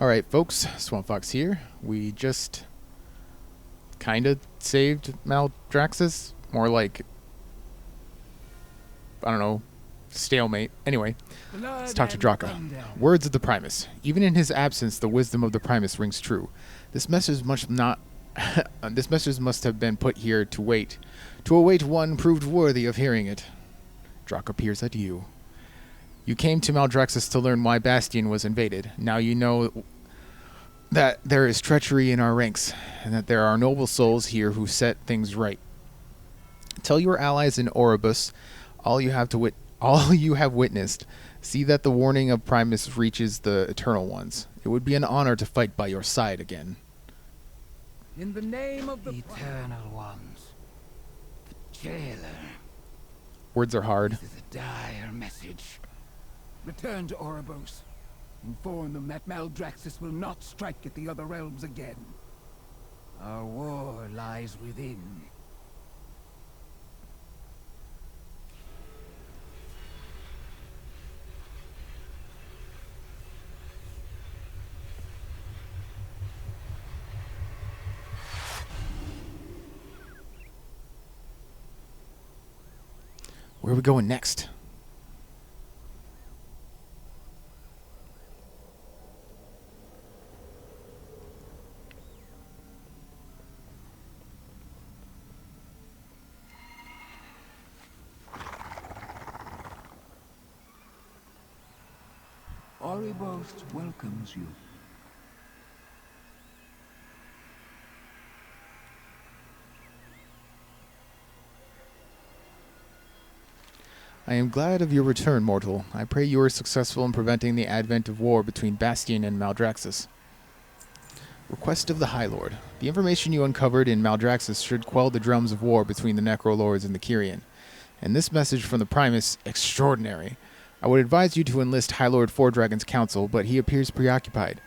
Alright, folks, Swamp Fox here. We just kind of saved Maldraxxus. More like, I don't know, stalemate. Anyway, let's talk to Draka. Words of the Primus. Even in his absence, the wisdom of the Primus rings true. This message must not... this message must have been put here to wait. To await one proved worthy of hearing it. Draka peers at you. You came to Maldraxxus to learn why Bastion was invaded. Now you know that there is treachery in our ranks, and that there are noble souls here who set things right. Tell your allies in Oribus all you have witnessed. See that the warning of Primus reaches the Eternal Ones. It would be an honor to fight by your side again. In the name of the Eternal Ones, the jailer. Words are hard. This is a dire message. return to Oribos. Inform them that Maldraxxus will not strike at the other realms again. Our war lies within. Where are we going next? Oribos welcomes you. I am glad of your return, mortal. I pray you are successful in preventing the advent of war between Bastion and Maldraxxus. Request of the High Lord. The information you uncovered in Maldraxxus should quell the drums of war between the Necrolords and the Kyrian. And this message from the Primus, extraordinary. I would advise you to enlist High Lord Fourdragon's counsel, but he appears preoccupied.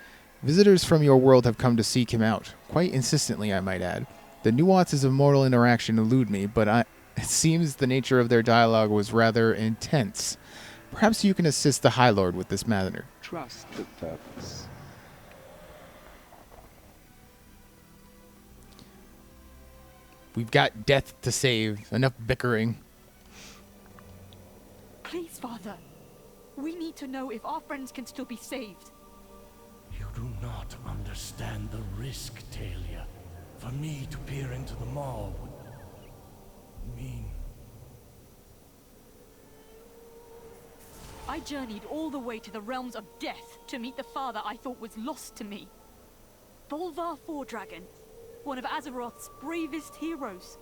Visitors from your world have come to seek him out. Quite insistently, I might add. The nuances of mortal interaction elude me, but it seems the nature of their dialogue was rather intense. Perhaps you can assist the High Lord with this matter. Trust the purpose. We've got death to save. Enough bickering. Please, Father. We need to know if our friends can still be saved. You do not understand the risk, Talia. For me to peer into the maw would mean... I journeyed all the way to the realms of death to meet the father I thought was lost to me. Bolvar Fourdragon, one of Azeroth's bravest heroes.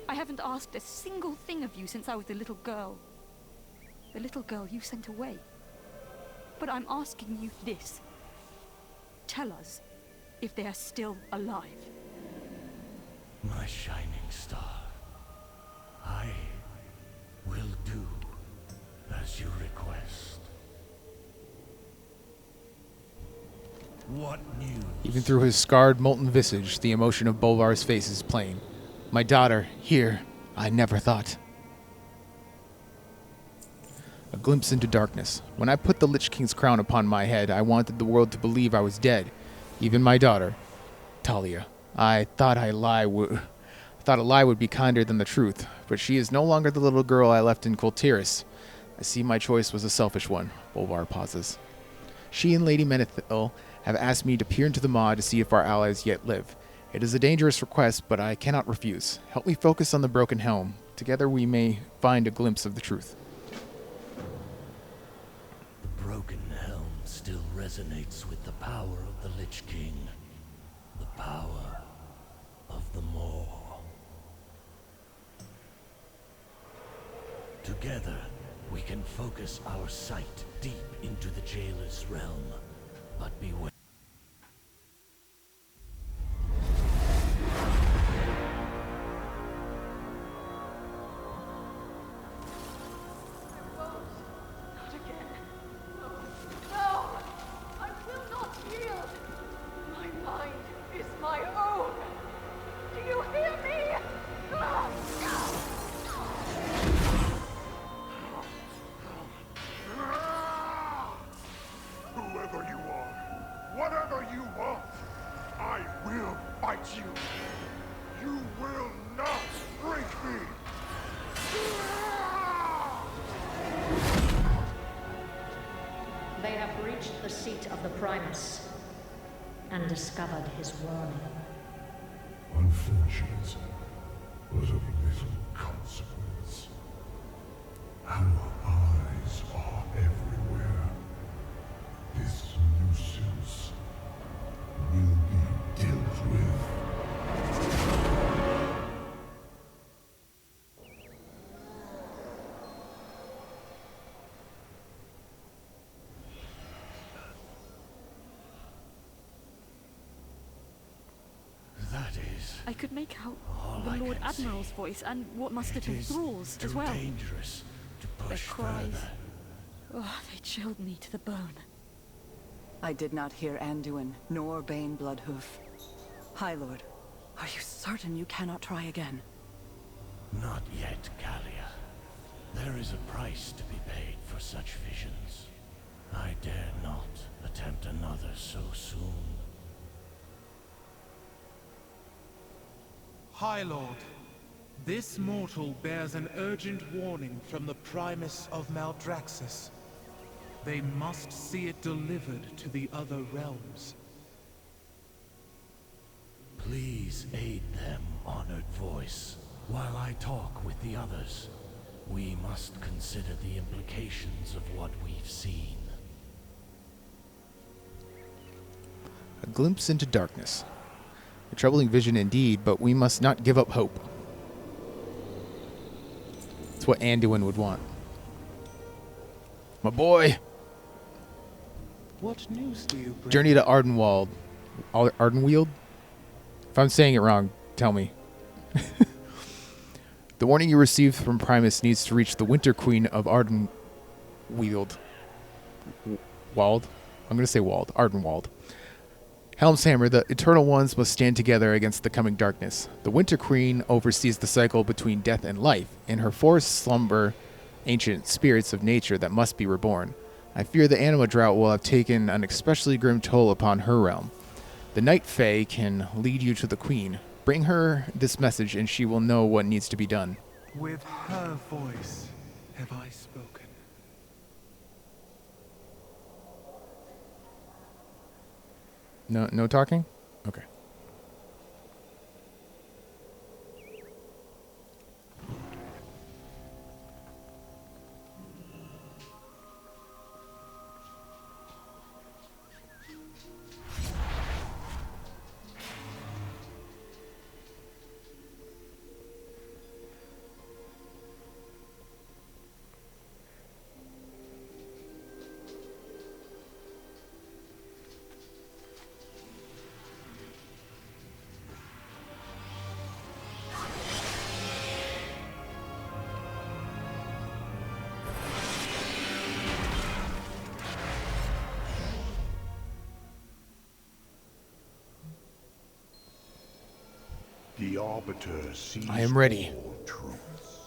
I haven't asked a single thing of you since I was a little girl. The little girl you sent away. But I'm asking you this. Tell us if they are still alive. My shining star, I will do as you request. What news? Even through his scarred, molten visage, the emotion of Bolvar's face is plain. My daughter, here, I never thought. A glimpse into darkness. When I put the Lich King's crown upon my head, I wanted the world to believe I was dead. Even my daughter, Talia. I thought a lie would be kinder than the truth, but she is no longer the little girl I left in Coltiris. I see my choice was a selfish one. Bolvar pauses. She and Lady Menethil have asked me to peer into the maw to see if our allies yet live. It is a dangerous request, but I cannot refuse. Help me focus on the broken helm. Together we may find a glimpse of the truth. The broken helm still resonates with the power of the Lich King. The power of the Maw. Together, we can focus our sight deep into the Jailer's realm. But beware. They have reached the seat of the Primus and discovered his warning. Unfortunate, but of little consequence. Our eyes are everywhere. This nuisance will be dealt with. That is I could make out all the I Lord can see. Admiral's voice and what must have It been is Thrall's too as well. dangerous to Their push cries. further. Oh, they chilled me to the bone. I did not hear Anduin, nor Bane Bloodhoof. High Lord, are you certain you cannot try again? Not yet, Kalia. There is a price to be paid for such visions. I dare not attempt another so soon. High Lord, this mortal bears an urgent warning from the Primus of Maldraxxus. They must see it delivered to the other realms. Please aid them, honored voice. While I talk with the others, we must consider the implications of what we've seen. A glimpse into darkness. A troubling vision indeed, but we must not give up hope. It's what Anduin would want. My boy! What news do you bring? Journey to Ardenweald. Ardenweald? If I'm saying it wrong, tell me. The warning you received from Primus needs to reach the Winter Queen of Ardenweald. Wald? I'm going to say Wald. Ardenweald. Helm's Hammer, the Eternal Ones must stand together against the coming darkness. The Winter Queen oversees the cycle between death and life. In her forest slumber ancient spirits of nature that must be reborn. I fear the anima drought will have taken an especially grim toll upon her realm. The Night Fae can lead you to the Queen. Bring her this message and she will know what needs to be done. With her voice have I spoken. No talking? Okay. The Arbiter sees I am ready. all truths.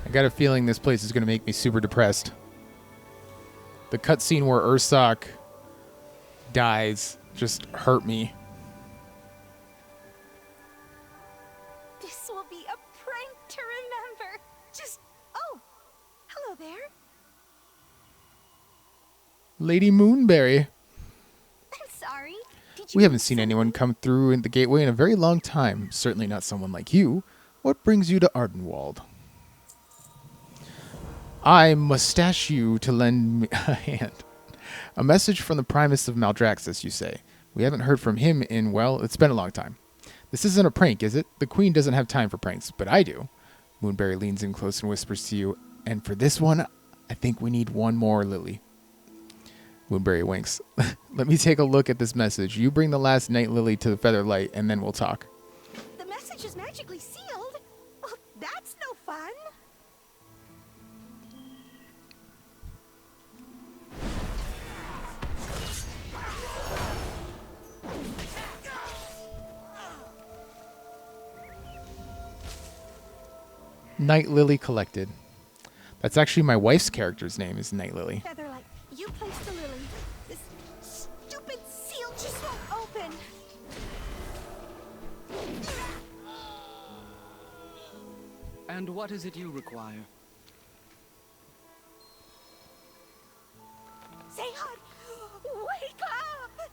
I got a feeling this place is going to make me super depressed. The cutscene where Ursoc dies just hurt me. This will be a prank to remember. Just, oh, hello there. Lady Moonberry. I'm sorry. Did We haven't seen anyone come through in the gateway in a very long time. Certainly not someone like you. What brings you to Ardenweald? I mustache you to lend me a hand. A message from the Primus of Maldraxxus, you say. We haven't heard from him in, well, it's been a long time. This isn't a prank, is it? The Queen doesn't have time for pranks, but I do. Moonberry leans in close and whispers to you, and for this one, I think we need one more Lily. Moonberry winks. Let me take a look at this message. You bring the last Night Lily to the Featherlight, and then we'll talk. The message is magically sealed? Well, that's no fun. Night Lily collected. That's actually my wife's character's name is Night Lily. Featherlight, you placed the lily. This stupid seal just won't open. And what is it you require? Zayhan, wake up!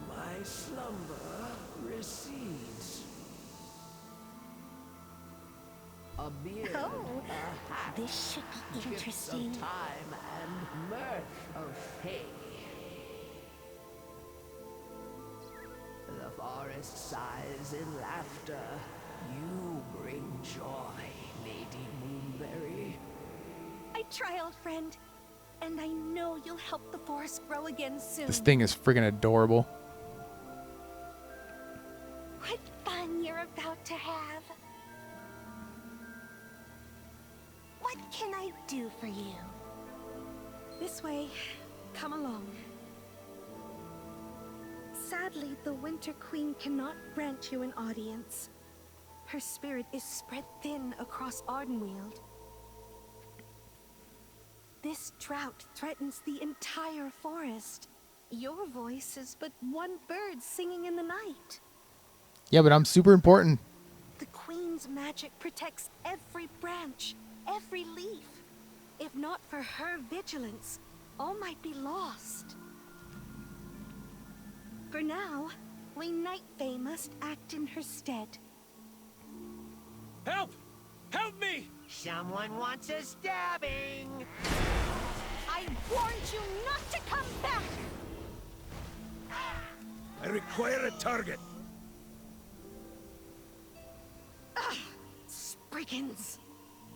My slumber recedes. A beard, Oh, a hat, this should be gifts interesting. of time and mirth of Fae. The forest sighs in laughter. You bring joy, Lady Moonberry. I try, old friend, and I know you'll help the forest grow again soon. This thing is friggin' adorable. What fun you're about to have. What can I do for you? This way. Come along. Sadly, the Winter Queen cannot grant you an audience. Her spirit is spread thin across Ardenweald. This drought threatens the entire forest. Your voice is but one bird singing in the night. Yeah, but I'm super important. The Queen's magic protects every branch, every leaf. If not for her vigilance, all might be lost. For now, we Night Fae must act in her stead. Help! Help me! Someone wants a stabbing! I warned you not to come back! I require a target. Spriggans!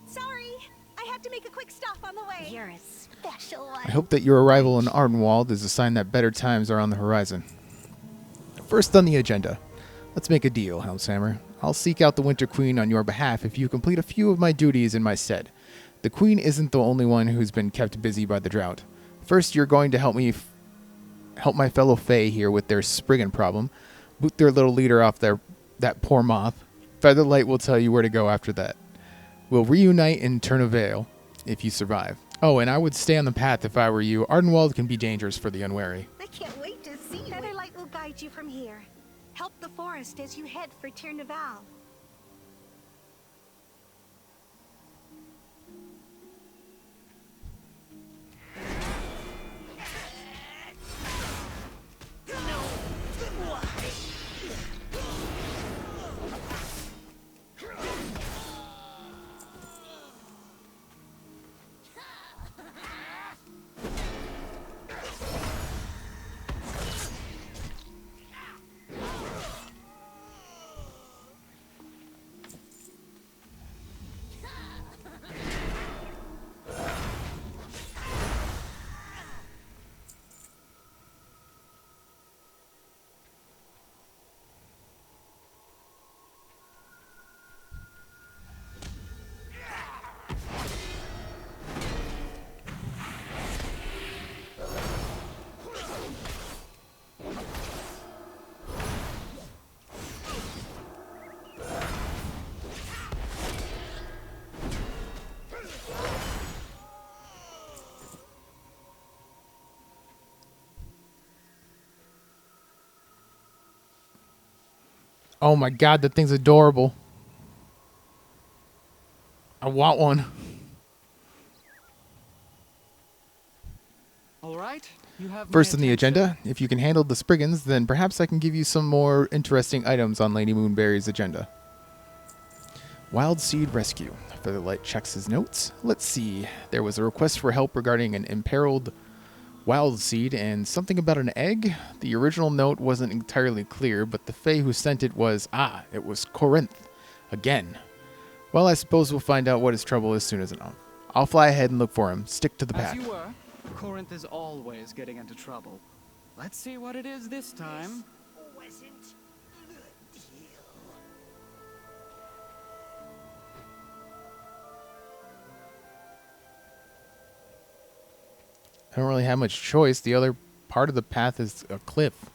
Sorry, I had to make a quick stop on the way. You're a special one. I hope that your arrival in Ardenweald is a sign that better times are on the horizon. First on the agenda, let's make a deal, Helmshammer. I'll seek out the Winter Queen on your behalf if you complete a few of my duties in my stead. The Queen isn't the only one who's been kept busy by the drought. First, you're going to help my fellow Fae here with their Spriggan problem. Boot their little leader off that poor moth. Featherlight will tell you where to go after that. We'll reunite in Turnavale if you survive. Oh, and I would stay on the path if I were you. Ardenweald can be dangerous for the unwary. I can't wait to see you. Featherlight will guide you from here. Help the forest as you head for Turnavale. Oh my god, that thing's adorable. I want one. All right, you have First my on the attention. agenda, if you can handle the Spriggans, then perhaps I can give you some more interesting items on Lady Moonberry's agenda. Wildseed Rescue. Featherlight checks his notes. Let's see. There was a request for help regarding an imperiled wild seed and something about an egg. The original note wasn't entirely clear, but the Fae who sent it was, it was Corinth. Again. Well, I suppose we'll find out what his trouble is soon as enough. I'll fly ahead and look for him. Stick to the As path. you were, Corinth is always getting into trouble. Let's see what it is this time. Wasn't the deal. I don't really have much choice. The other part of the path is a cliff.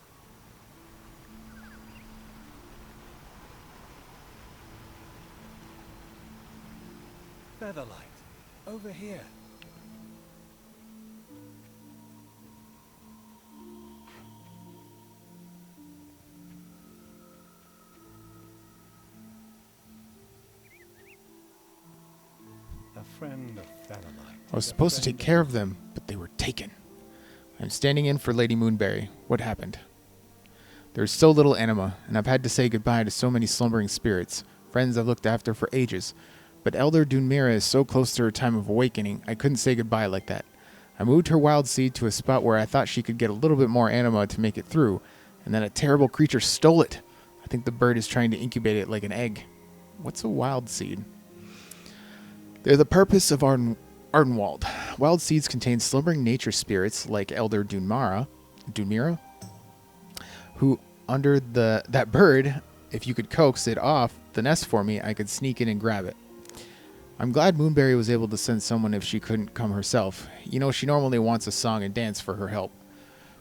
over here. A friend of Thanalite. I was supposed to take care of them, but they were taken. I'm standing in for Lady Moonberry. What happened? There's so little anima, and I've had to say goodbye to so many slumbering spirits, friends I've looked after for ages. But Elder Dunmira is so close to her time of awakening, I couldn't say goodbye like that. I moved her wild seed to a spot where I thought she could get a little bit more anima to make it through, and then a terrible creature stole it. I think the bird is trying to incubate it like an egg. What's a wild seed? They're the purpose of Ardenweald. Wild seeds contain slumbering nature spirits like Elder Dunmira, who under that bird, if you could coax it off the nest for me, I could sneak in and grab it. I'm glad Moonberry was able to send someone if she couldn't come herself. You know, she normally wants a song and dance for her help.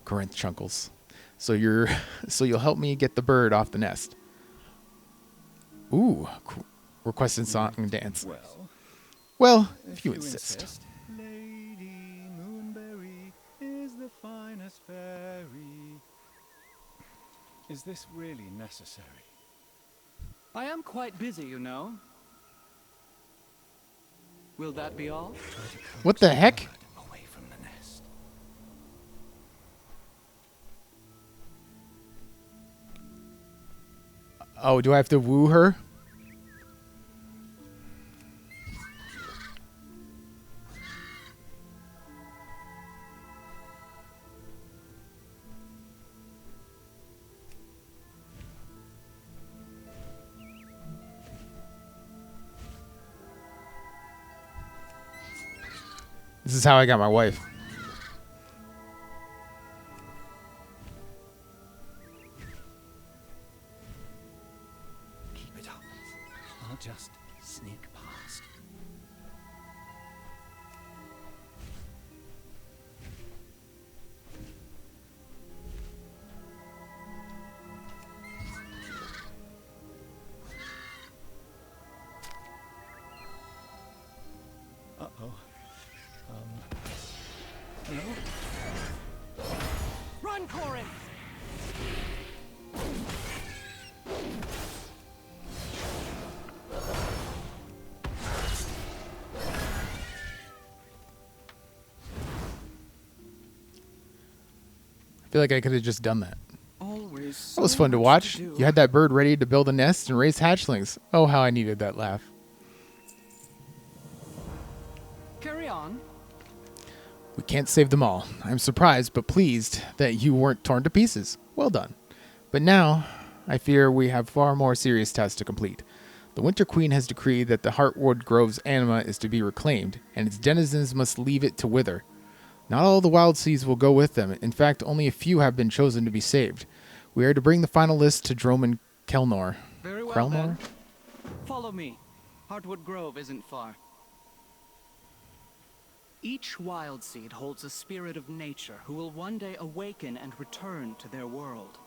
Corinth chuckles. So you'll help me get the bird off the nest. Ooh, requested song and dance. Well, if you insist. Lady Moonberry is the finest fairy. Is this really necessary? I am quite busy, you know. Will that be all? What the heck? Away from the nest. Oh, do I have to woo her? This is how I got my wife. Keep it up. I'll just sneak past. Uh-oh. Hello? Run, Corinth! I feel like I could have just done that. Always That was fun to watch. You had that bird ready to build a nest and raise hatchlings. Oh, how I needed that laugh. Carry on. We can't save them all. I'm surprised but pleased that you weren't torn to pieces. Well done. But now, I fear we have far more serious tasks to complete. The Winter Queen has decreed that the Heartwood Grove's anima is to be reclaimed, and its denizens must leave it to wither. Not all the wild seeds will go with them. In fact, only a few have been chosen to be saved. We are to bring the final list to Droman Kelnor. Very well, Krelnor? then. Follow me. Heartwood Grove isn't far. Each wild seed holds a spirit of nature who will one day awaken and return to their world.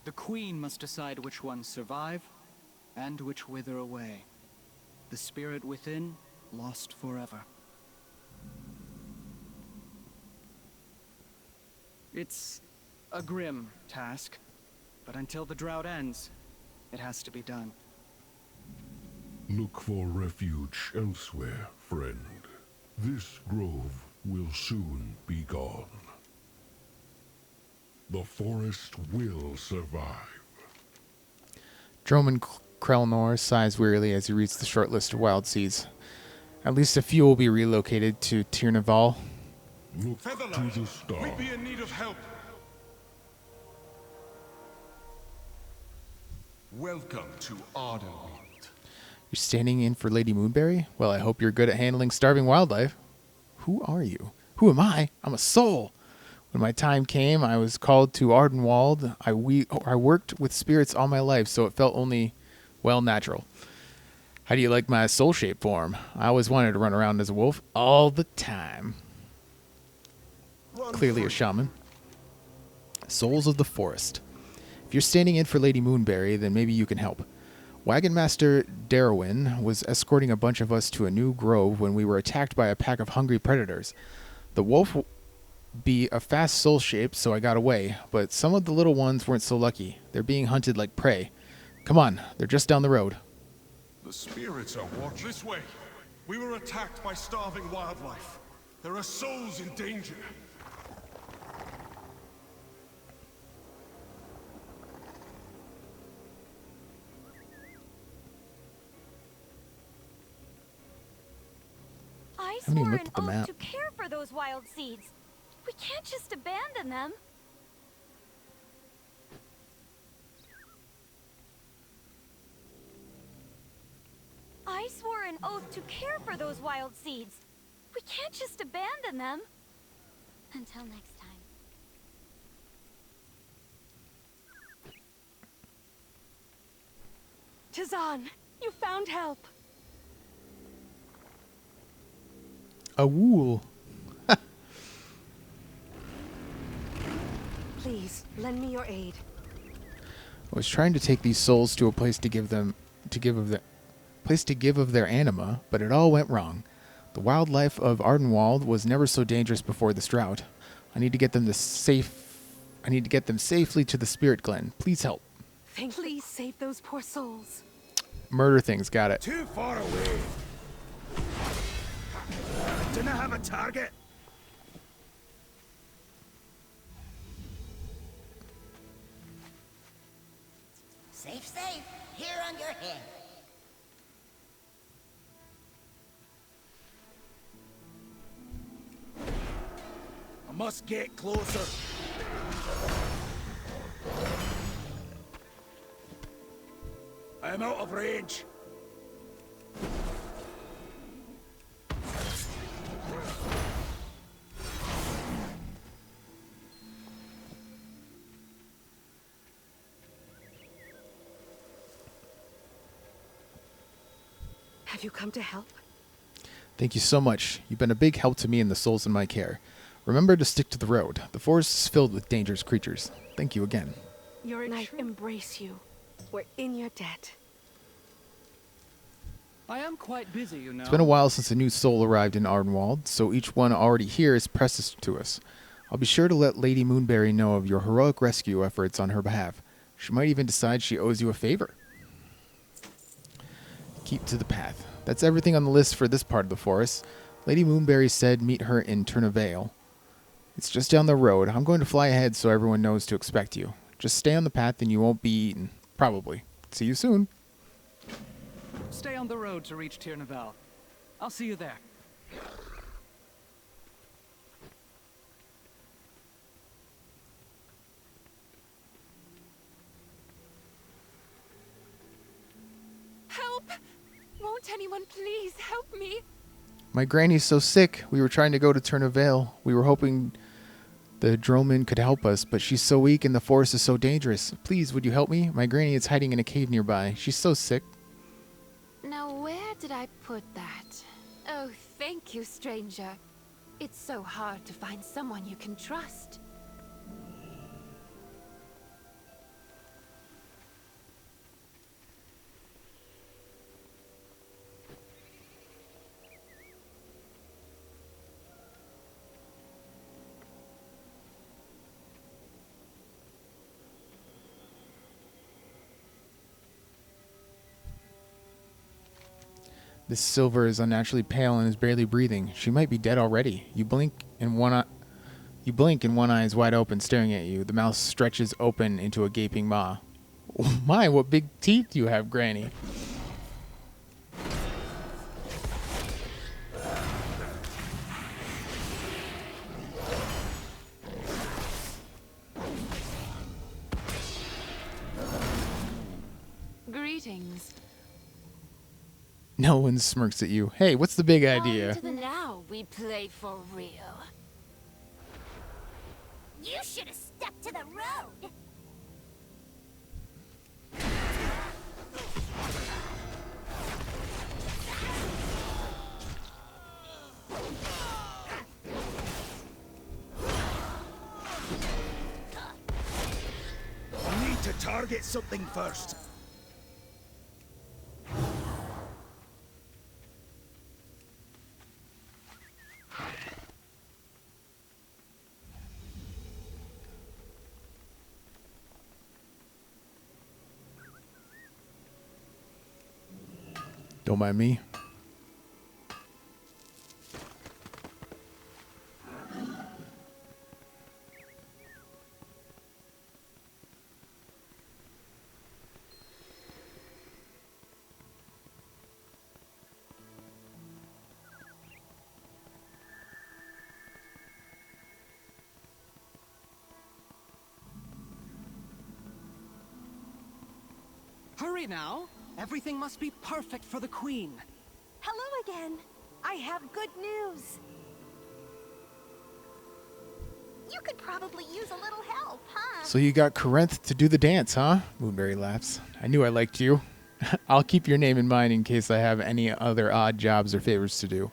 The Queen must decide which ones survive and which wither away. The spirit within, lost forever. It's a grim task, but until the drought ends, it has to be done. Look for refuge elsewhere, friend. This grove will soon be gone. The forest will survive. Droman Krelnor sighs wearily as he reads the short list of wild seeds. At least a few will be relocated to Tirnaval. Look to the star. We'd be in need of help. Welcome to Ardenweald. You're standing in for Lady Moonberry? Well, I hope you're good at handling starving wildlife. Who are you? Who am I? I'm a soul. When my time came, I was called to Ardenweald. I worked with spirits all my life, so it felt only, well, natural. How do you like my soul shape form? I always wanted to run around as a wolf all the time. Clearly a shaman. Souls of the forest. If you're standing in for Lady Moonberry, then maybe you can help. Wagon Master Darwin was escorting a bunch of us to a new grove when we were attacked by a pack of hungry predators. The wolf be a fast soul shape, so I got away, but some of the little ones weren't so lucky. They're being hunted like prey. Come on, they're just down the road. The spirits are watching. This way. We were attacked by starving wildlife. There are souls in danger. I haven't even swore looked an at the oath map. to care for those wild seeds. We can't just abandon them. I swore an oath to care for those wild seeds. We can't just abandon them. Until next time. Tazan, you found help. A wool. Please, lend me your aid. I was trying to take these souls to a place to give of their anima, but it all went wrong. The wildlife of Ardenweald was never so dangerous before this drought. I need to get them safely to the Spirit Glen. Please help. Please save those poor souls. Murder things, got it. Too far away. Didn't I have a target? Safe, safe. Here on your head. I must get closer. I am out of range. Have you come to help? Thank you so much. You've been a big help to me and the souls in my care. Remember to stick to the road. The forest is filled with dangerous creatures. Thank you again. I embrace you. We're in your debt. I am quite busy, you know. It's been a while since a new soul arrived in Ardenweald, so each one already here is precious to us. I'll be sure to let Lady Moonberry know of your heroic rescue efforts on her behalf. She might even decide she owes you a favor. Keep to the path. That's everything on the list for this part of the forest. Lady Moonberry said meet her in Turnavale. It's just down the road. I'm going to fly ahead so everyone knows to expect you. Just stay on the path and you won't be eaten. Probably. See you soon. Stay on the road to reach Turnavale. I'll see you there. Help! Won't anyone please help me? My granny's so sick. We were trying to go to Turnavale. We were hoping the Droman could help us, but she's so weak and the forest is so dangerous. Please, would you help me? My granny is hiding in a cave nearby. She's so sick. Now where did I put that? Oh, thank you, stranger. It's so hard to find someone you can trust. This silver is unnaturally pale and is barely breathing. She might be dead already. You blink and one eye is wide open, staring at you. The mouth stretches open into a gaping maw. Oh my, what big teeth you have, Granny. Greetings. No one smirks at you. Hey, what's the big idea? Now we play for real. You should have stuck to the road. I need to target something first. Don't mind me. Hurry now! Everything must be perfect for the Queen. Hello again. I have good news. You could probably use a little help, huh? So you got Corinth to do the dance, huh? Moonberry laughs. I knew I liked you. I'll keep your name in mind in case I have any other odd jobs or favors to do.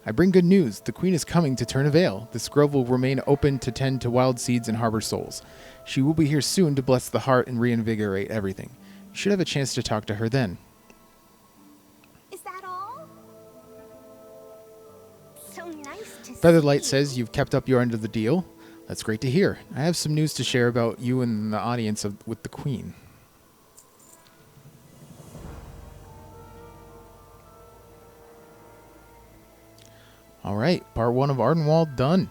I bring good news. The Queen is coming to turn a veil. This grove will remain open to tend to wild seeds and harbor souls. She will be here soon to bless the heart and reinvigorate everything. You should have a chance to talk to her then. Is that all? So nice to Featherlight see. says you've kept up your end of the deal. That's great to hear. I have some news to share about you and the audience with the Queen. All right, part 1 of Ardenweald done.